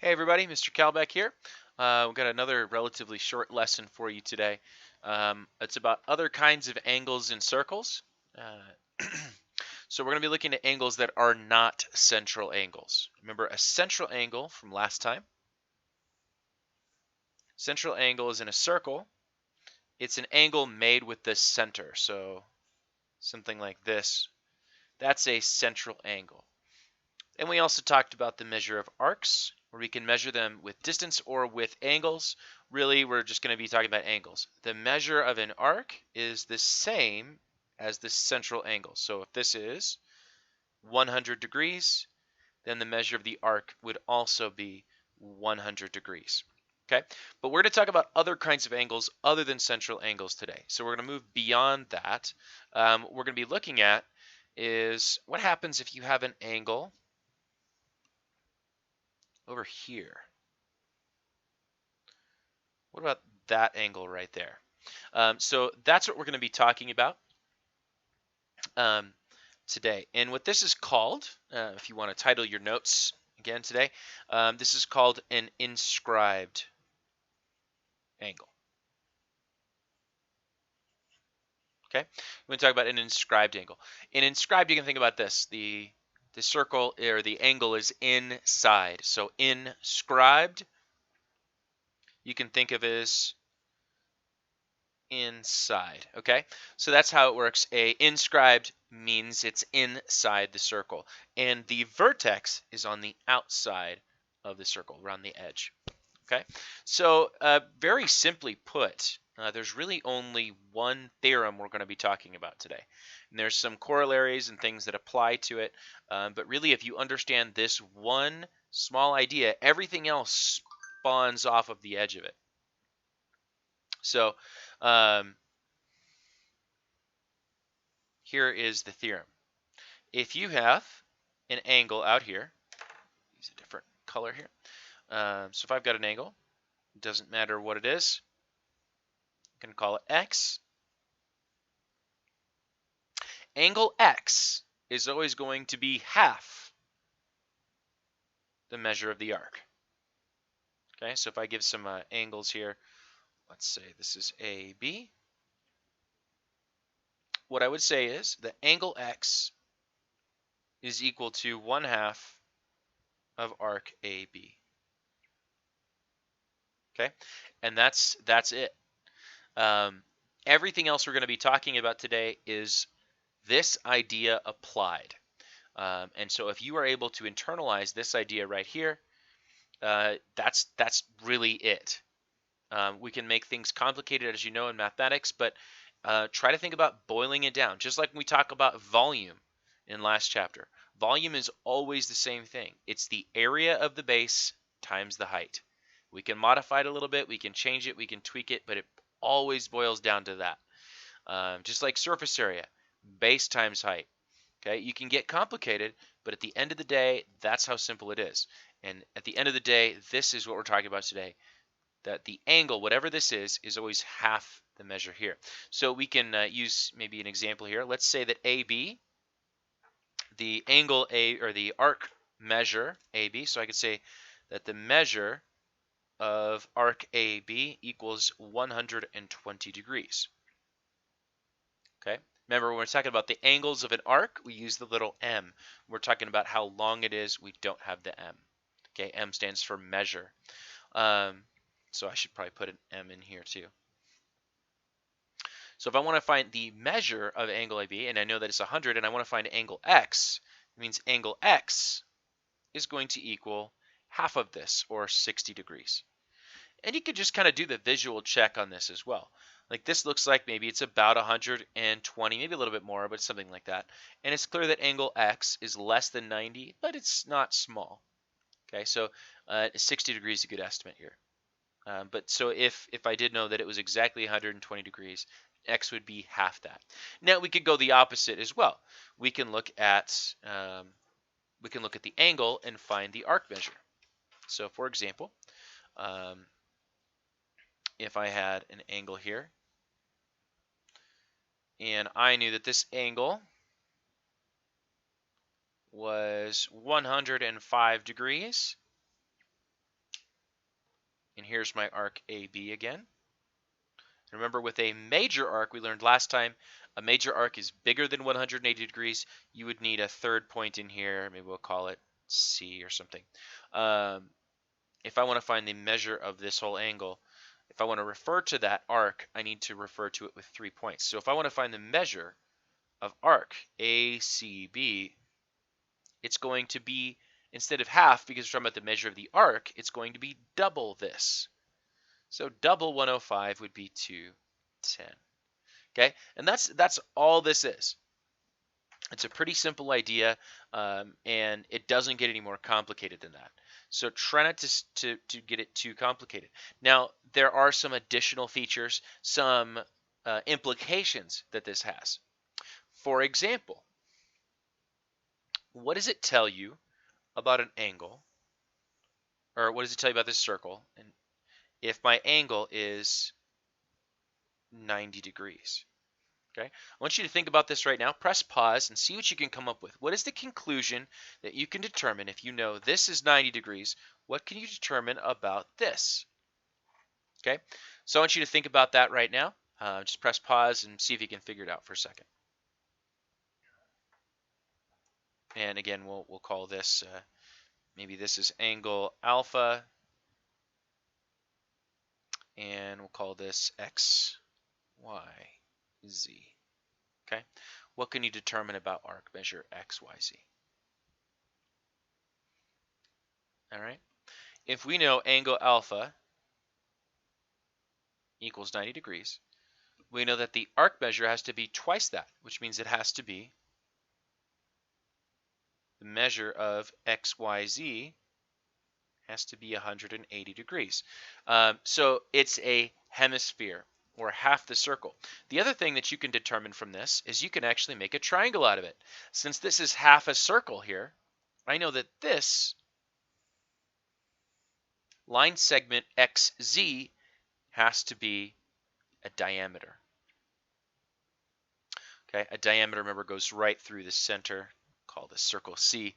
Hey everybody, Mr. Calbeck here. We've got another relatively short lesson for you today. It's about other kinds of angles in circles. So we're going to be looking at angles that are not central angles. Remember a central angle from last time? Central angle is in a circle. It's an angle made with the center. So something like this. That's a central angle. And we also talked about the measure of arcs, where we can measure them with distance or with angles. Really, we're just going to be talking about angles. The measure of an arc is the same as the central angle. So if this is 100 degrees, then the measure of the arc would also be 100 degrees. Okay, but we're going to talk about other kinds of angles other than central angles today. So we're going to move beyond that. We're going to be looking at is what happens if you have an angle over here. What about that angle right there? So that's what we're going to be talking about today. And what this is called, if you want to title your notes again today, this is called an inscribed angle. Okay, we're going to talk about an inscribed angle. In inscribed, you can think about this: the circle or the angle is inside. So inscribed, you can think of as inside. Okay, so that's how it works. A inscribed means it's inside the circle, and the vertex is on the outside of the circle, around the edge. Okay, so very simply put, there's really only one theorem we're going to be talking about today. And there's some corollaries and things that apply to it, but really if you understand this one small idea, everything else spawns off of the edge of it. So here is the theorem. If you have an angle out here, use a different color here. So if I've got an angle, it doesn't matter what it is, I can call it x. Angle x is always going to be half the measure of the arc. Okay, so if I give some angles here, let's say this is AB. What I would say is that angle x is equal to 1/2 of arc AB. Okay, and that's it. Everything else we're going to be talking about today is this idea applied. And so if you are able to internalize this idea right here, that's really it. We can make things complicated, as you know, in mathematics, but try to think about boiling it down. Just like when we talk about volume in last chapter. Volume is always the same thing. It's the area of the base times the height. We can modify it a little bit, we can change it, we can tweak it, but it always boils down to that. Just like surface area, base times height. Okay, you can get complicated, but at the end of the day, that's how simple it is. And at the end of the day, this is what we're talking about today. That the angle, whatever this is always half the measure here. So we can use maybe an example here. Let's say that AB, the angle A, or the arc measure AB, so I could say that the measure of arc AB equals 120 degrees. Okay, remember when we're talking about the angles of an arc, we use the little m. We're talking about how long it is, we don't have the m. Okay, m stands for measure. So I should probably put an m in here too. So if I want to find the measure of angle AB, and I know that it's 100, and I want to find angle x, it means angle x is going to equal half of this, or 60 degrees. And you could just kind of do the visual check on this as well. Like this looks like maybe it's about 120, maybe a little bit more, but something like that. And it's clear that angle x is less than 90, but it's not small. Okay, so 60 degrees is a good estimate here. But so if I did know that it was exactly 120 degrees, x would be half that. Now we could go the opposite as well. We can look at the angle and find the arc measure. So for example, if I had an angle here, and I knew that this angle was 105 degrees, And here's my arc AB again. Remember, with a major arc, we learned last time, a major arc is bigger than 180 degrees. You would need a third point in here. Maybe we'll call it C or something. If I want to find the measure of this whole angle, if I want to refer to that arc, I need to refer to it with 3 points. So if I want to find the measure of arc ACB, it's going to be, instead of half, because we're talking about the measure of the arc, it's going to be double this. So double 105 would be 210. Okay, and that's all this is. It's a pretty simple idea, and it doesn't get any more complicated than that. So try not to get it too complicated. Now, there are some additional features, some implications that this has. For example, what does it tell you about an angle, or what does it tell you about this circle, and if my angle is 90 degrees? Okay, I want you to think about this right now. Press pause and see what you can come up with. What is the conclusion that you can determine if you know this is 90 degrees? What can you determine about this? Okay, so I want you to think about that right now. Just press pause and see if you can figure it out for a second. And again, we'll call this, maybe this is angle alpha, and we'll call this X, Y, Z. Okay, what can you determine about arc measure X, Y, Z? All right, if we know angle alpha equals 90 degrees, we know that the arc measure has to be twice that, which means it has to be the measure of XYZ has to be 180 degrees. So it's a hemisphere, or half the circle. The other thing that you can determine from this is you can actually make a triangle out of it. Since this is half a circle here, I know that this line segment XZ has to be a diameter. Okay, a diameter, remember, goes right through the center, call this circle C.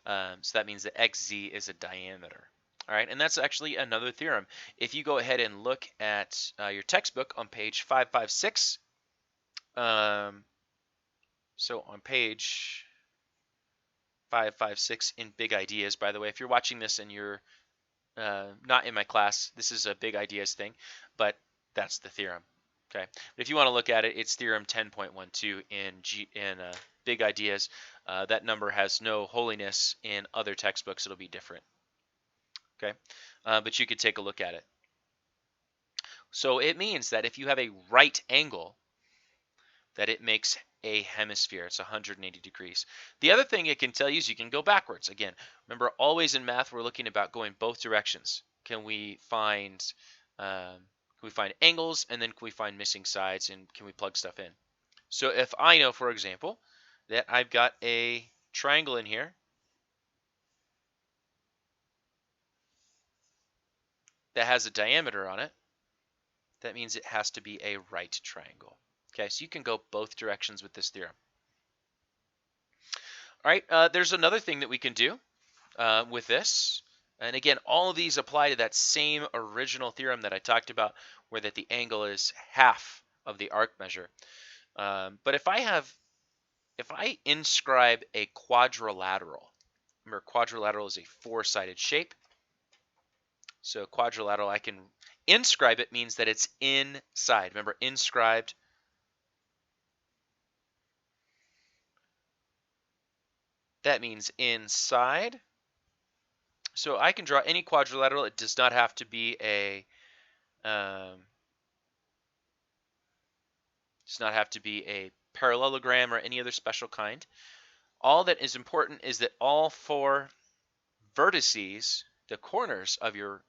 So that means that XZ is a diameter. All right, and that's actually another theorem. If you go ahead and look at your textbook on page 556, so on page 556 in Big Ideas, by the way, if you're watching this and you're not in my class, this is a Big Ideas thing, but that's the theorem. Okay, but if you want to look at it, it's theorem 10.12 in Big Ideas. That number has no holiness. In other textbooks, it'll be different. Okay, but you could take a look at it. So it means that if you have a right angle, that it makes a hemisphere. It's 180 degrees. The other thing it can tell you is you can go backwards. Again, remember, always in math, we're looking about going both directions. Can we find angles, and then can we find missing sides, and can we plug stuff in? So if I know, for example, that I've got a triangle in here that has a diameter on it, that means it has to be a right triangle. Okay, so you can go both directions with this theorem. All right, there's another thing that we can do with this. And again, all of these apply to that same original theorem that I talked about, where that the angle is half of the arc measure. But if I inscribe a quadrilateral, remember quadrilateral is a four-sided shape. So quadrilateral, I can inscribe it, means that it's inside. Remember, inscribed. That means inside. So I can draw any quadrilateral. It does not have to be a parallelogram or any other special kind. All that is important is that all four vertices, the corners of your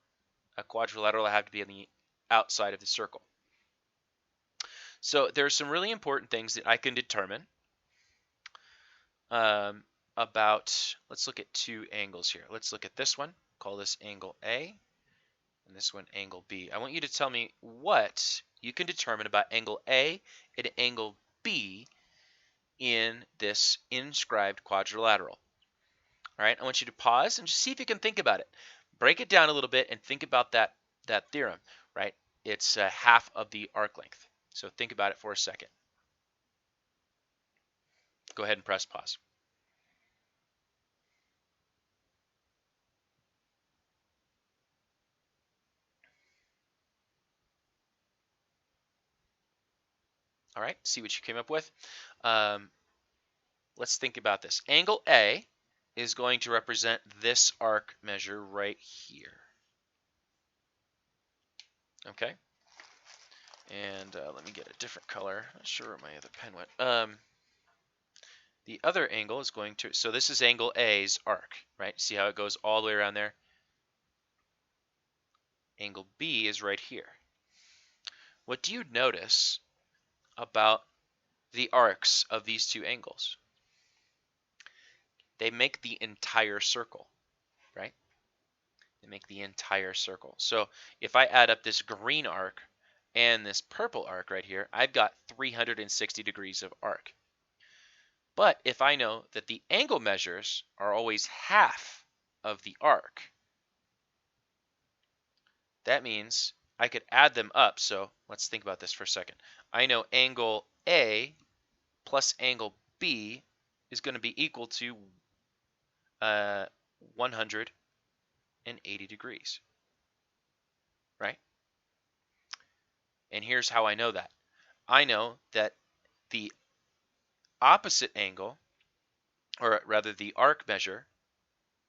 quadrilateral, have to be on the outside of the circle. So there's some really important things that I can determine about, let's look at two angles here. Let's look at this one, call this angle A, and this one angle B. I want you to tell me what you can determine about angle A and angle B in this inscribed quadrilateral. All right, I want you to pause and just see if you can think about it. Break it down a little bit and think about that that theorem, right? It's half of the arc length. So think about it for a second. Go ahead and press pause. All right, see what you came up with. Let's think about this. Angle A is going to represent this arc measure right here. Okay. And let me get a different color. Not sure where my other pen went. The other angle is going to, so this is angle A's arc, right? See how it goes all the way around there? Angle B is right here. What do you notice about the arcs of these two angles? They make the entire circle, right? They make the entire circle. So if I add up this green arc and this purple arc right here, I've got 360 degrees of arc. But if I know that the angle measures are always half of the arc, that means I could add them up. So let's think about this for a second. I know angle A plus angle B is going to be equal to 180 degrees, right? And here's how I know that. I know that the opposite angle, or rather the arc measure,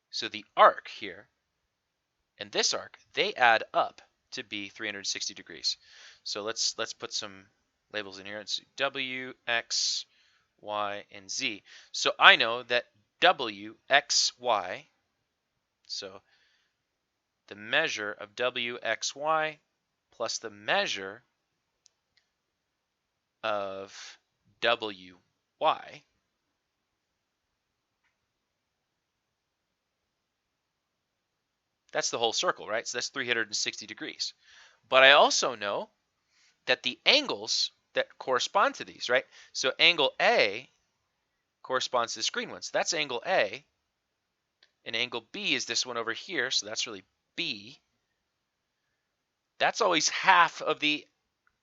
so the arc here and this arc, they add up to be 360 degrees. So let's put some labels in here. It's W, X, Y, and Z. So I know that W, X, Y, so the measure of W, X, Y plus the measure of W, Y, that's the whole circle, right? So that's 360 degrees. But I also know that the angles that correspond to these, right? So angle A corresponds to this green one. So that's angle A. And angle B is this one over here. So that's really B. That's always half of the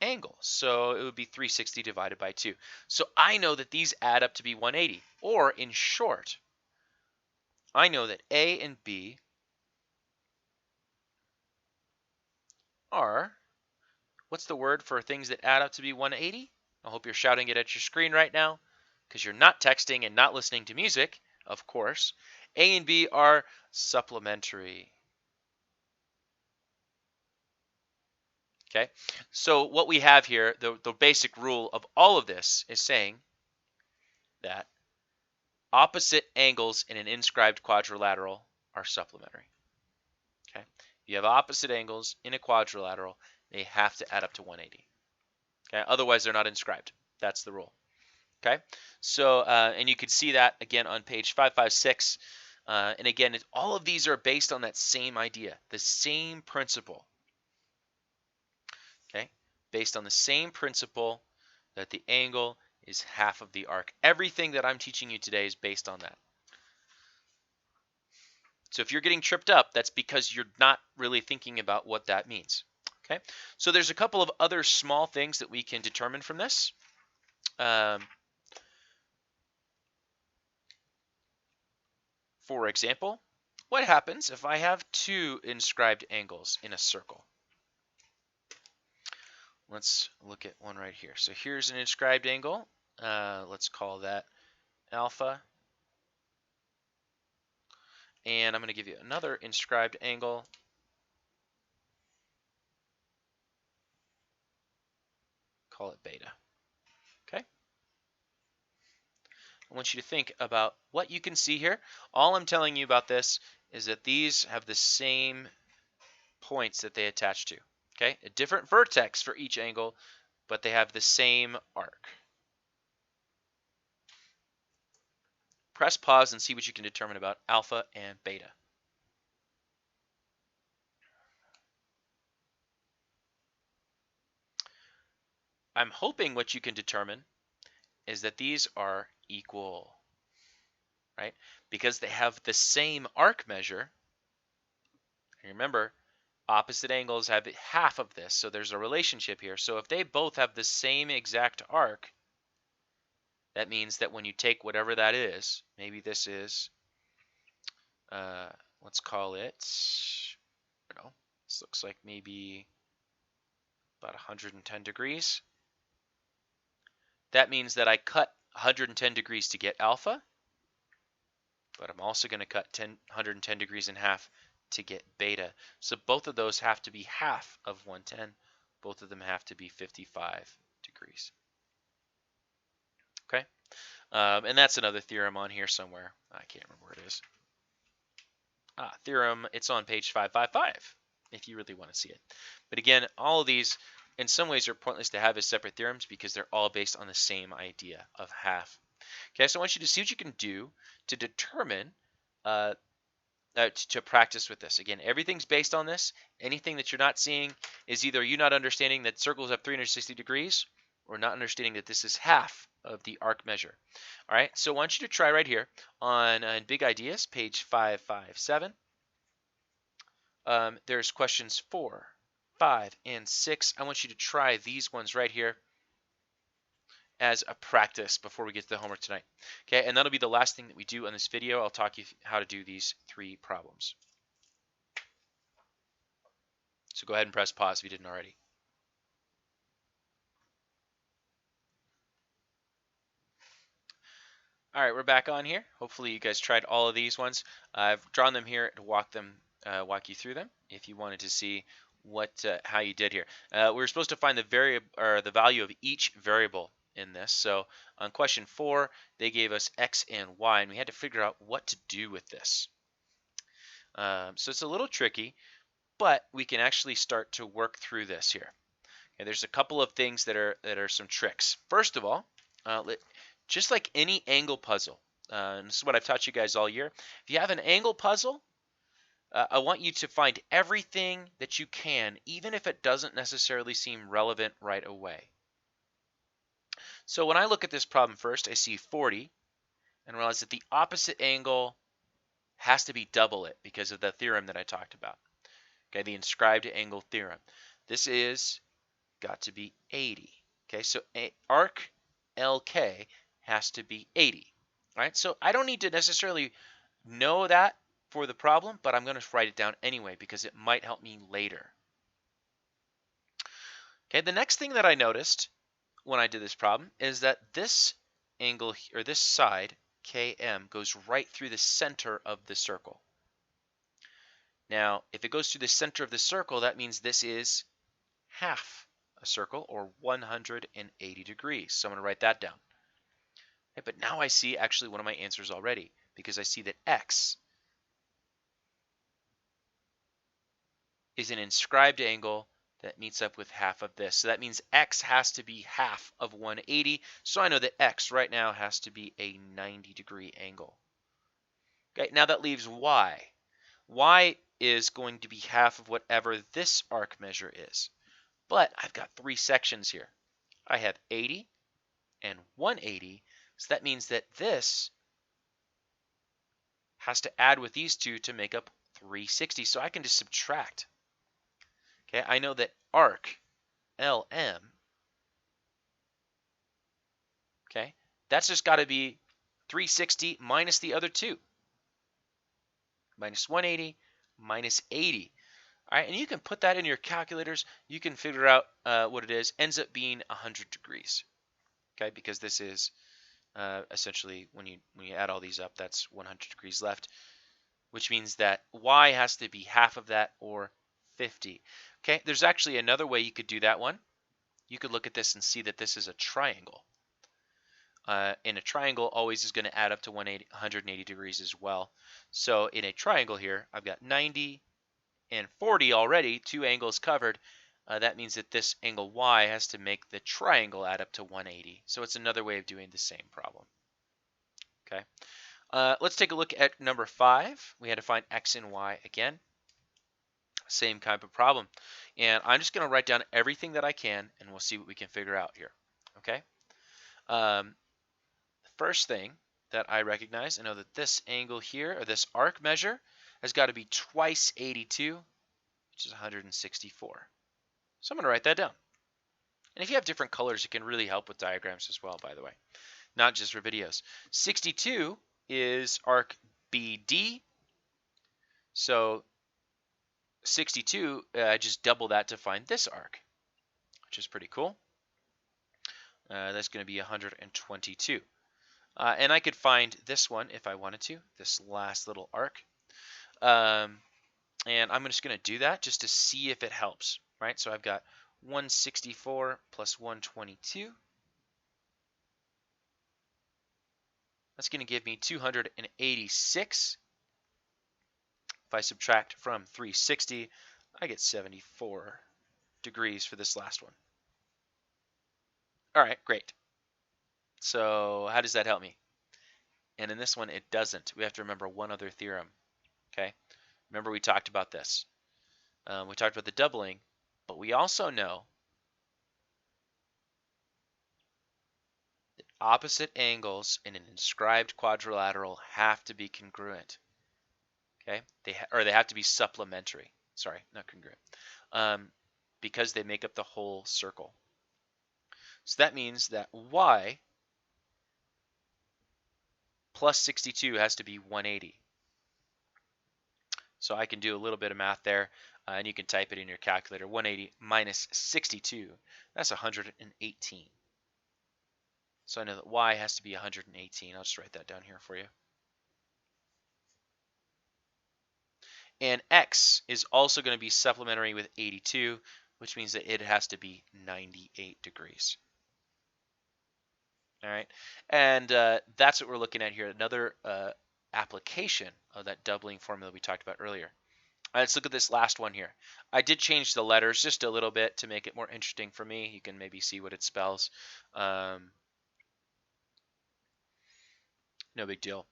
angle. So it would be 360 divided by 2. So I know that these add up to be 180. Or in short, I know that A and B are, what's the word for things that add up to be 180? I hope you're shouting it at your screen right now because you're not texting and not listening to music, of course. A and B are supplementary. Okay, so what we have here, the basic rule of all of this is saying that opposite angles in an inscribed quadrilateral are supplementary. Okay, if you have opposite angles in a quadrilateral, they have to add up to 180. Okay, otherwise they're not inscribed. That's the rule. Okay, so and you can see that again on page 556. And again, all of these are based on that same idea, the same principle. Okay, based on the same principle that the angle is half of the arc. Everything that I'm teaching you today is based on that. So if you're getting tripped up, that's because you're not really thinking about what that means. Okay, so there's a couple of other small things that we can determine from this. For example, what happens if I have two inscribed angles in a circle? Let's look at one right here. So here's an inscribed angle. Let's call that alpha. And I'm going to give you another inscribed angle. Call it beta. Okay? I want you to think about what you can see here. All I'm telling you about this is that these have the same points that they attach to. Okay? A different vertex for each angle, but they have the same arc. Press pause and see what you can determine about alpha and beta. I'm hoping what you can determine is that these are equal, right? Because they have the same arc measure. Remember, Opposite angles have half of this, so there's a relationship here. So if they both have the same exact arc, that means that when you take whatever that is, maybe this is, let's call it, I don't know, this looks like maybe about 110 degrees. That means that I cut 110 degrees to get alpha, but I'm also going to cut 110 degrees in half to get beta. So both of those have to be half of 110. Both of them have to be 55 degrees. Okay, and that's another theorem on here somewhere. I can't remember where it is. Theorem, it's on page 555 if you really want to see it. But again, all of these in some ways are pointless to have as separate theorems because they're all based on the same idea of half. Okay, so I want you to see what you can do to determine to practice with this. Again, everything's based on this. Anything that you're not seeing is either you not understanding that circles have 360 degrees or not understanding that this is half of the arc measure. All right, so I want you to try right here on Big Ideas, page 557. There's questions 4, 5, and 6. I want you to try these ones right here as a practice before we get to the homework tonight. Okay, and that'll be the last thing that we do on this video. I'll talk you how to do these 3 problems. So go ahead and press pause if you didn't already. All right, we're back on here. Hopefully you guys tried all of these ones. I've drawn them here to walk you through them if you wanted to see how you did here. We were supposed to find the value of each variable in this. So on question 4, they gave us x and y, and we had to figure out what to do with this. So it's a little tricky, but we can actually start to work through this here. Okay, there's a couple of things that are some tricks. First of all, just like any angle puzzle, and this is what I've taught you guys all year. If you have an angle puzzle, I want you to find everything that you can, even if it doesn't necessarily seem relevant right away. So when I look at this problem first, I see 40 and realize that the opposite angle has to be double it because of the theorem that I talked about. Okay, the inscribed angle theorem. This is got to be 80. Okay, so arc LK has to be 80. All right, so I don't need to necessarily know that for the problem, but I'm going to write it down anyway because it might help me later. Okay, the next thing that I noticed when I did this problem is that this angle or this side KM goes right through the center of the circle. Now, if it goes through the center of the circle, that means this is half a circle or 180 degrees. So I'm going to write that down. Okay, but now I see actually one of my answers already because I see that X is an inscribed angle that meets up with half of this. So that means X has to be half of 180. So I know that X right now has to be a 90-degree angle. Okay, now that leaves Y. Y is going to be half of whatever this arc measure is. But I've got 3 sections here. I have 80 and 180. So that means that this has to add with these two to make up 360. So I can just subtract. Okay, I know that arc LM, okay, that's just got to be 360 minus the other two. Minus 180 minus 80. All right, and you can put that in your calculators. You can figure out what it is. Ends up being 100 degrees. Okay, because this is essentially when you add all these up, that's 100 degrees left, which means that Y has to be half of that or 50. Okay, there's actually another way you could do that one. You could look at this and see that this is a triangle. And a triangle always is going to add up to 180 degrees as well. So in a triangle here, I've got 90 and 40 already, 2 angles covered. That means that this angle Y has to make the triangle add up to 180. So it's another way of doing the same problem. Okay. Let's take a look at number 5. We had to find X and Y again. Same type of problem. And I'm just going to write down everything that I can, and we'll see what we can figure out here. Okay. First thing that I recognize, I know that this angle here, or this arc measure, has got to be twice 82. which is 164. So I'm going to write that down. And if you have different colors, it can really help with diagrams as well, by the way, not just for videos. 62 is arc BD. So 62, I just double that to find this arc, which is pretty cool. That's going to be 122. And I could find this one if I wanted to, this last little arc. And I'm just going to do that just to see if it helps, right? So I've got 164 plus 122. That's going to give me 286. If I subtract from 360, I get 74 degrees for this last one. All right, great. So how does that help me? And in this one, it doesn't. We have to remember one other theorem, okay? Remember we talked about this. We talked about the doubling, but we also know that opposite angles in an inscribed quadrilateral have to be congruent, okay? They have to be supplementary. Sorry, not congruent. Because they make up the whole circle. So that means that y plus 62 has to be 180. So I can do a little bit of math there, and you can type it in your calculator. 180 minus 62, that's 118. So I know that y has to be 118. I'll just write that down here for you. And x is also going to be supplementary with 82, which means that it has to be 98 degrees. All right, and that's what we're looking at here. Another application of that doubling formula we talked about earlier. Let's look at this last one here. I did change the letters just a little bit to make it more interesting for me. You can maybe see what it spells. No big deal.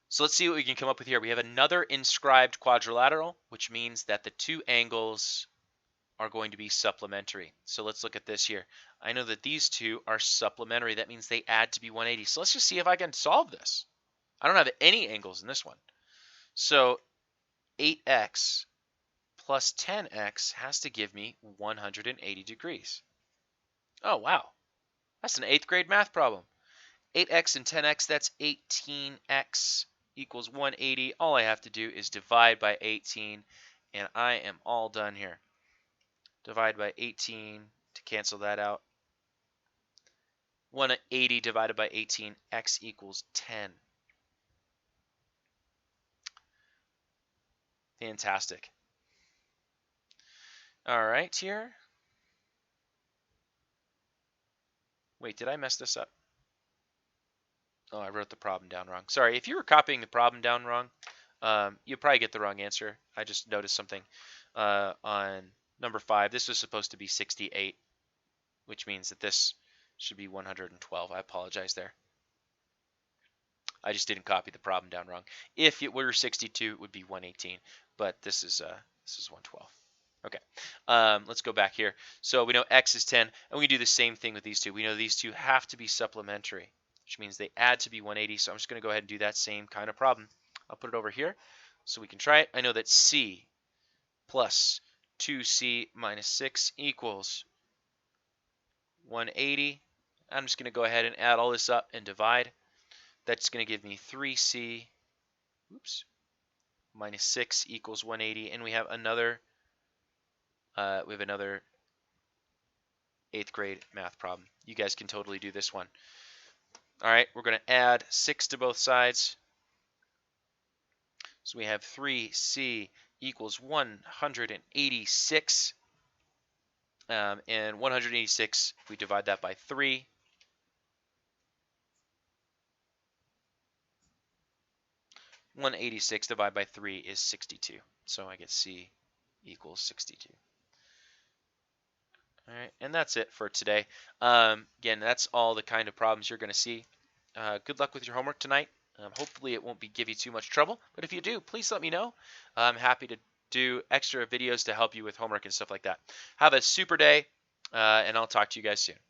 So let's see what we can come up with here. We have another inscribed quadrilateral, which means that the two angles are going to be supplementary. So let's look at this here. I know that these two are supplementary. That means they add to be 180. So let's just see if I can solve this. I don't have any angles in this one. So 8x plus 10x has to give me 180 degrees. Oh, wow. That's an 8th grade math problem. 8x and 10x, that's 18x equals 180. All I have to do is divide by 18, and I am all done here. Divide by 18 to cancel that out. 180 divided by 18, x equals 10. Fantastic. All right, here. Wait, did I mess this up? Oh, I wrote the problem down wrong. Sorry, if you were copying the problem down wrong, you'll probably get the wrong answer. I just noticed something on number 5. This was supposed to be 68, which means that this should be 112. I apologize there. I just didn't copy the problem down wrong. If it were 62, it would be 118, but this is 112. Okay, let's go back here. So we know x is 10, and we do the same thing with these two. We know these two have to be supplementary, which means they add to be 180. So I'm just going to go ahead and do that same kind of problem. I'll put it over here so we can try it. I know that c plus 2c minus 6 equals 180. I'm just going to go ahead and add all this up and divide. That's going to give me 3c minus 6 equals 180, and we have another 8th grade math problem. You guys can totally do this one. All right, we're going to add 6 to both sides. So we have 3c equals 186. And 186, we divide that by 3. (186) divided by 3 is 62. So I get c equals 62. All right, and that's it for today. Again, that's all the kind of problems you're going to see. Good luck with your homework tonight. Hopefully it won't give you too much trouble, but if you do, please let me know. I'm happy to do extra videos to help you with homework and stuff like that. Have a super day, and I'll talk to you guys soon.